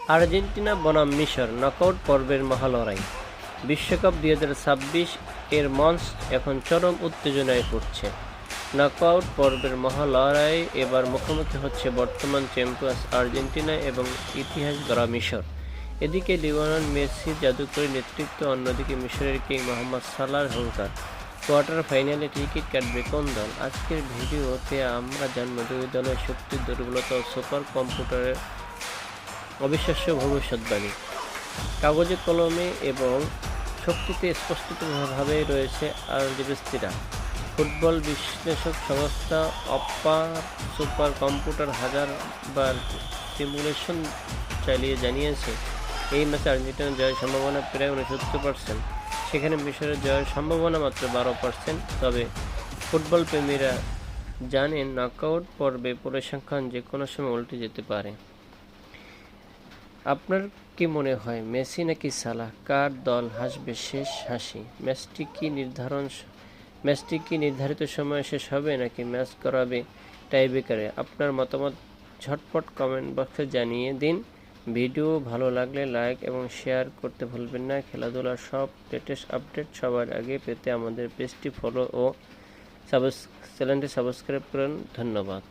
Argentina বনাম মিশর knockout পর্বের মহালড়াই। বিশ্বকাপ 2026 এর মঞ্চ এখন চরম উত্তেজনায় পড়ছে। নকআউট পর্বের মহালড়াই এবার মুখোমুখি হচ্ছে বর্তমান চ্যাম্পিয়ন্স আর্জেন্টিনা এবং ইতিহাস গড়া মিশর। এদিকে লিওনেল মেসির জাদুকরী নেতৃত্ব, অন্যদিকে মিশরের কিং মোহাম্মদ সালাহর হুঙ্কার। কোয়ার্টার ফাইনালে টিকিট কাটবে কোন দল? আজকের ভিডিওতে আমরা জানব দুই দলের শক্তি, দুর্বলতা ও সুপার কম্পিউটারের অবিশ্বাস্য ভবিষ্যৎবাণী। কাগজে কলমে এবং শক্তিতে স্পষ্টভাবে রয়েছে আরজেবেস্তিরা। ফুটবল বিশ্লেষক সংস্থা অপ্পা সুপার কম্পিউটার হাজারবার সিমুলেশন চালিয়ে জানিয়েছে এই ম্যাচে আর্জেন্টিনার জয়ের সম্ভাবনা প্রায় 69%, সেখানে মিশরের জয়ের সম্ভাবনা মাত্র 12%। তবে ফুটবল প্রেমীরা জানেন নকআউট পর্বে পরিসংখ্যান যে কোনো সময় উল্টে যেতে পারে। আপনার কি মনে হয়, মেসি নাকি সালাহ, কার দল হাসবে শেষ হাসি? ম্যাচটি কি নির্ধারিত সময়ে শেষ হবে নাকি ম্যাচ গড়াবে টাইব্রেকারে? আপনার মতামত ঝটপট কমেন্ট বক্সে জানিয়ে দিন। ভিডিও ভালো লাগলে লাইক এবং শেয়ার করতে ভুলবেন না। খেলাধুলার সব লেটেস্ট আপডেট সবার আগে পেতে আমাদের পেজটি ফলো ও চ্যানেলটি সাবস্ক্রাইব করুন। ধন্যবাদ।